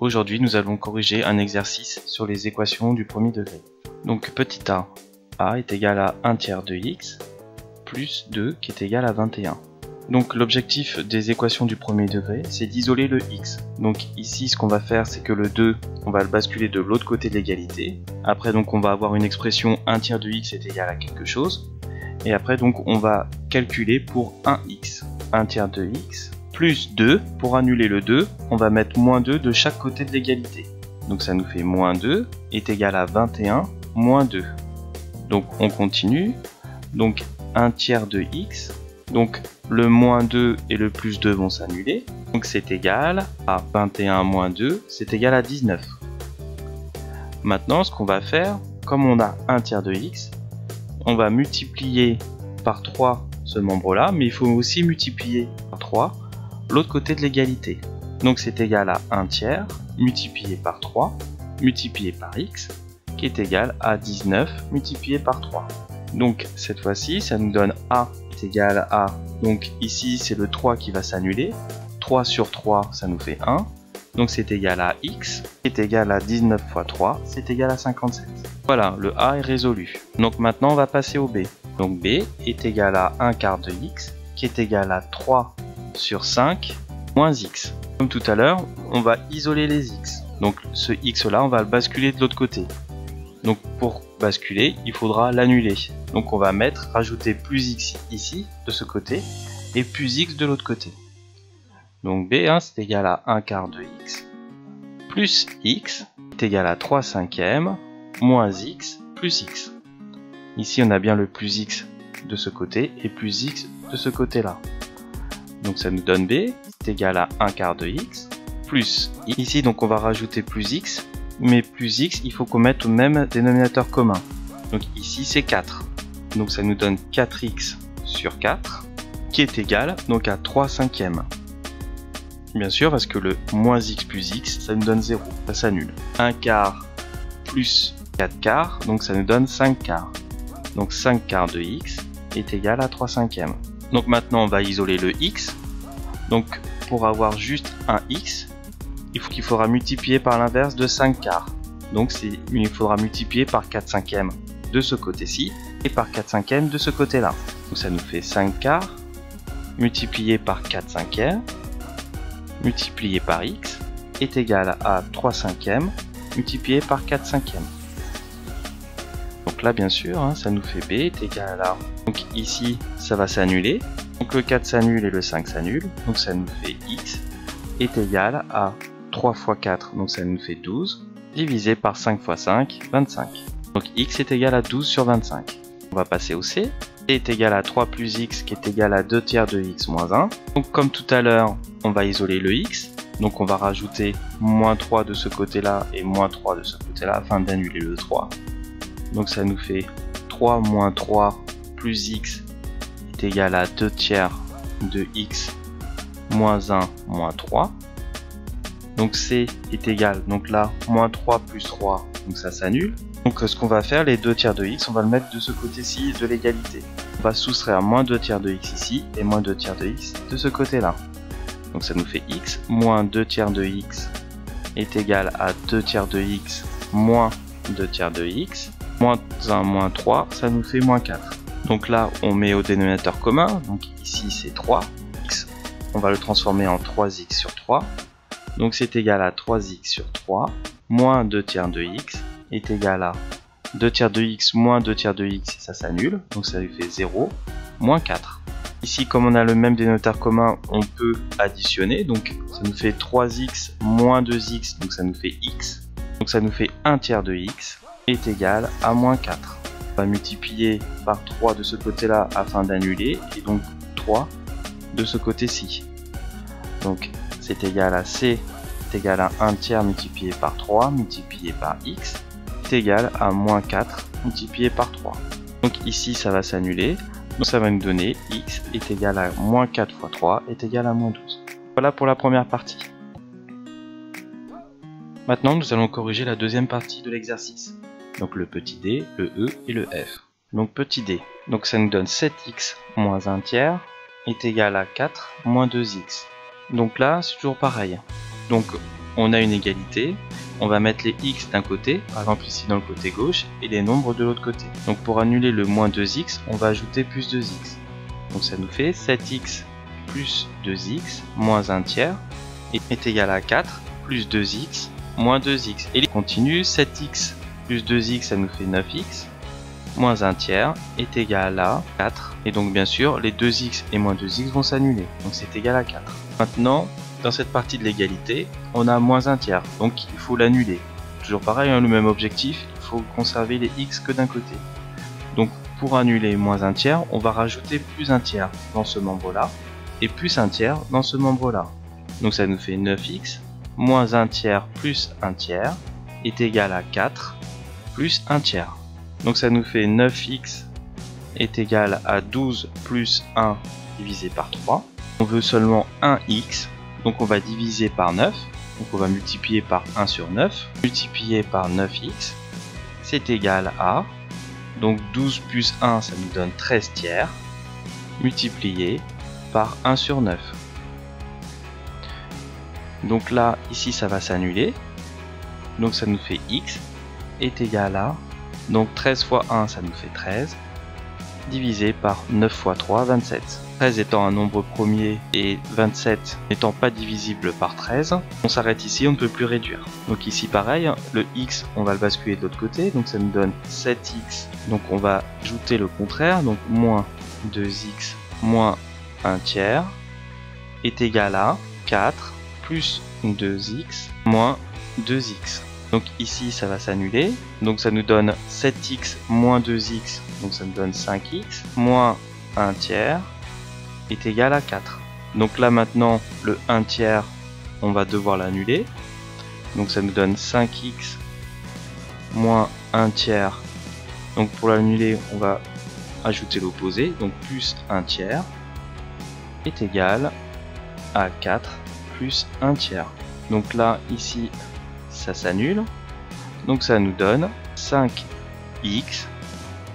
Aujourd'hui, nous allons corriger un exercice sur les équations du premier degré. Donc petit a est égal à 1 tiers de x plus 2 qui est égal à 21. Donc l'objectif des équations du premier degré, c'est d'isoler le x. Donc ici, ce qu'on va faire, c'est que le 2, on va le basculer de l'autre côté de l'égalité. Après, donc on va avoir une expression 1 tiers de x est égal à quelque chose. Et après, donc on va calculer pour 1x. 1 tiers de x plus 2. Pour annuler le 2, on va mettre moins 2 de chaque côté de l'égalité. Donc ça nous fait moins 2 est égal à 21 moins 2. Donc on continue. Donc 1 tiers de x. Donc le moins 2 et le plus 2 vont s'annuler. Donc c'est égal à 21 moins 2, c'est égal à 19. Maintenant, ce qu'on va faire, comme on a 1 tiers de x, on va multiplier par 3 ce membre-là, mais il faut aussi multiplier par 3 l'autre côté de l'égalité. Donc c'est égal à 1 tiers multiplié par 3 multiplié par x, qui est égal à 19 multiplié par 3. Donc cette fois-ci, ça nous donne a est égal à, donc ici c'est le 3 qui va s'annuler, 3 sur 3 ça nous fait 1, donc c'est égal à x, qui est égal à 19 fois 3, c'est égal à 57. Voilà, le a est résolu. Donc maintenant on va passer au b. Donc b est égal à 1 quart de x, qui est égal à 3 sur 5 moins x. Comme tout à l'heure, on va isoler les x. Donc ce x là, on va le basculer de l'autre côté. Donc pour basculer, il faudra l'annuler. Donc on va rajouter plus x ici, de ce côté, et plus x de l'autre côté. Donc b c'est égal à 1 quart de x, plus x est égal à 3 cinquièmes, moins x, plus x. Ici on a bien le plus x de ce côté, et plus x de ce côté-là. Donc ça nous donne b est égal à 1 quart de x, plus x. Ici donc on va rajouter plus x, mais plus x, il faut qu'on mette au même dénominateur commun. Donc ici c'est 4. Donc ça nous donne 4x sur 4, qui est égal donc à 3 cinquièmes. Bien sûr, parce que le moins x plus x, ça nous donne 0, ça s'annule. 1 quart plus 4 quarts, donc ça nous donne 5 quarts. Donc 5 quarts de x est égal à 3 cinquièmes. Donc maintenant on va isoler le x. Donc pour avoir juste un x, il faudra multiplier par l'inverse de 5 quarts. Donc il faudra multiplier par 4 cinquièmes de ce côté-ci et par 4 cinquièmes de ce côté-là. Donc ça nous fait 5 quarts multiplié par 4 cinquièmes multiplié par x est égal à 3 cinquièmes multiplié par 4 cinquièmes. Donc là bien sûr, ça nous fait b est égal à... Donc ici ça va s'annuler. Donc le 4 s'annule et le 5 s'annule. Donc ça nous fait x est égal à 3 fois 4, donc ça nous fait 12, divisé par 5 fois 5, 25. Donc x est égal à 12 sur 25. On va passer au c. C est égal à 3 plus x qui est égal à 2 tiers de x moins 1. Donc comme tout à l'heure, on va isoler le x. Donc on va rajouter moins 3 de ce côté-là et moins 3 de ce côté-là afin d'annuler le 3. Donc ça nous fait 3 moins 3 plus x est égal à 2 tiers de x moins 1 moins 3. Donc c est égal, donc là, moins 3 plus 3, donc ça s'annule. Donc ce qu'on va faire, les 2 tiers de x, on va le mettre de ce côté-ci de l'égalité. On va soustraire moins 2 tiers de x ici, et moins 2 tiers de x de ce côté-là. Donc ça nous fait x, moins 2 tiers de x est égal à 2 tiers de x, moins 2 tiers de x, moins 1, moins 3, ça nous fait moins 4. Donc là, on met au dénominateur commun, donc ici c'est 3, x, on va le transformer en 3x sur 3. Donc c'est égal à 3x sur 3, moins 2 tiers de x, est égal à 2 tiers de x moins 2 tiers de x, ça s'annule, donc ça lui fait 0, moins 4. Ici, comme on a le même dénominateur commun, on peut additionner, donc ça nous fait 3x moins 2x, donc ça nous fait x. Donc ça nous fait 1 tiers de x, est égal à moins 4. On va multiplier par 3 de ce côté-là afin d'annuler, et donc 3 de ce côté-ci. Donc c'est égal à c est égal à 1 tiers multiplié par 3 multiplié par x est égal à moins 4 multiplié par 3. Donc ici ça va s'annuler, donc ça va nous donner x est égal à moins 4 fois 3 est égal à moins 12. Voilà pour la première partie. Maintenant nous allons corriger la deuxième partie de l'exercice. Donc le petit d, le e et le f. Donc petit d, donc ça nous donne 7x moins 1 tiers est égal à 4 moins 2x. Donc là, c'est toujours pareil. Donc on a une égalité, on va mettre les x d'un côté, par exemple ici dans le côté gauche, et les nombres de l'autre côté. Donc pour annuler le moins 2x, on va ajouter plus 2x. Donc ça nous fait 7x plus 2x moins 1 tiers est égal à 4 plus 2x moins 2x. Et il continue, 7x plus 2x, ça nous fait 9x moins 1 tiers est égal à 4. Et donc bien sûr, les 2x et moins 2x vont s'annuler. Donc c'est égal à 4. Maintenant, dans cette partie de l'égalité, on a moins 1 tiers. Donc il faut l'annuler. Toujours pareil, hein, le même objectif, il faut conserver les x que d'un côté. Donc pour annuler moins 1 tiers, on va rajouter plus 1 tiers dans ce membre-là et plus 1 tiers dans ce membre-là. Donc ça nous fait 9x moins 1 tiers plus 1 tiers est égal à 4 plus 1 tiers. Donc ça nous fait 9x est égal à 12 plus 1 divisé par 3. On veut seulement 1x, donc on va diviser par 9. Donc on va multiplier par 1 sur 9. Multiplier par 9x, c'est égal à... Donc 12 plus 1, ça nous donne 13 tiers. Multiplié par 1 sur 9. Donc là, ici, ça va s'annuler. Donc ça nous fait x est égal à... Donc 13 fois 1, ça nous fait 13. Divisé par 9 fois 3, 27. 13 étant un nombre premier et 27 n'étant pas divisible par 13, on s'arrête ici, on ne peut plus réduire. Donc ici pareil, le x, on va le basculer de l'autre côté, donc ça nous donne 7x. Donc on va ajouter le contraire, donc moins 2x moins 1 tiers est égal à 4 plus 2x moins 2x. Donc ici ça va s'annuler, donc ça nous donne 7x moins 2x, donc ça nous donne 5x, moins 1 tiers est égal à 4. Donc là maintenant le 1 tiers on va devoir l'annuler, donc ça nous donne 5x moins 1 tiers, donc pour l'annuler on va ajouter l'opposé, donc plus 1 tiers est égal à 4 plus 1 tiers. Donc là ici ça s'annule, donc ça nous donne 5x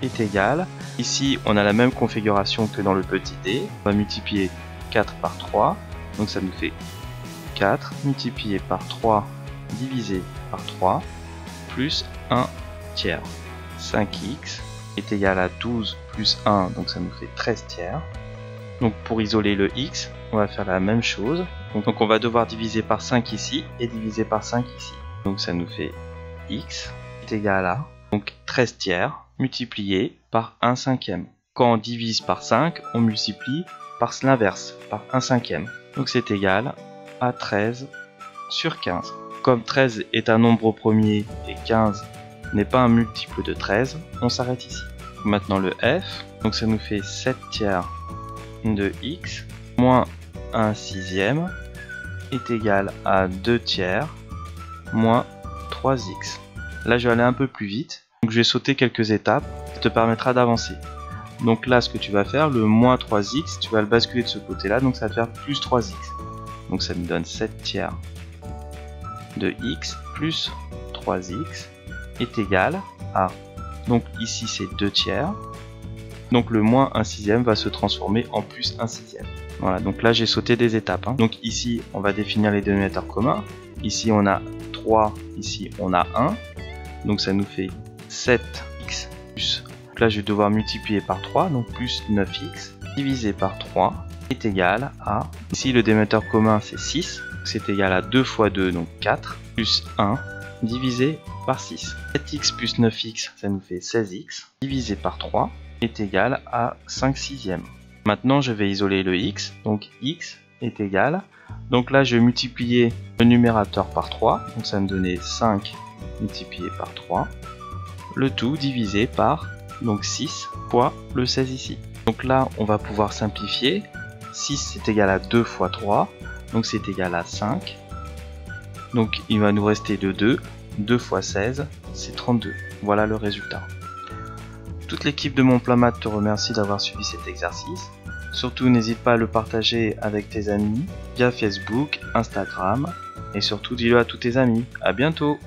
est égal, ici on a la même configuration que dans le petit d, on va multiplier 4 par 3, donc ça nous fait 4 multiplié par 3 divisé par 3 plus 1 tiers. 5x est égal à 12 plus 1, donc ça nous fait 13 tiers. Donc pour isoler le x, on va faire la même chose, donc on va devoir diviser par 5 ici et diviser par 5 ici. Donc ça nous fait x est égal à donc 13 tiers multiplié par 1 cinquième. Quand on divise par 5, on multiplie par l'inverse, par 1 cinquième. Donc c'est égal à 13 sur 15. Comme 13 est un nombre premier et 15 n'est pas un multiple de 13, on s'arrête ici. Maintenant le f, donc ça nous fait 7 tiers de x moins 1 sixième est égal à 2 tiers moins 3x. Là je vais aller un peu plus vite, donc je vais sauter quelques étapes, ça te permettra d'avancer. Donc là ce que tu vas faire, le moins 3x, tu vas le basculer de ce côté là, donc ça va te faire plus 3x. Donc ça nous donne 7 tiers de x plus 3x est égal à, donc ici c'est 2 tiers, donc le moins 1 sixième va se transformer en plus 1 sixième. Voilà, donc là j'ai sauté des étapes. Donc ici on va définir les dénominateurs communs, ici on a 3, ici on a 1, donc ça nous fait 7x plus, donc là je vais devoir multiplier par 3, donc plus 9x divisé par 3 est égal à, ici le dénominateur commun c'est 6, c'est égal à 2 fois 2, donc 4, plus 1 divisé par 6. 7x plus 9x, ça nous fait 16x, divisé par 3 est égal à 5 sixièmes. Maintenant je vais isoler le x, donc x est égal, donc là je vais multiplier le numérateur par 3, donc ça va me donner 5 multiplié par 3, le tout divisé par donc 6 fois le 16 ici. Donc là on va pouvoir simplifier, 6 c'est égal à 2 fois 3, donc c'est égal à 5, donc il va nous rester de 2, 2 fois 16 c'est 32, voilà le résultat. Toute l'équipe de Mon Plan Maths te remercie d'avoir suivi cet exercice. Surtout n'hésite pas à le partager avec tes amis via Facebook, Instagram et surtout dis-le à tous tes amis. À bientôt!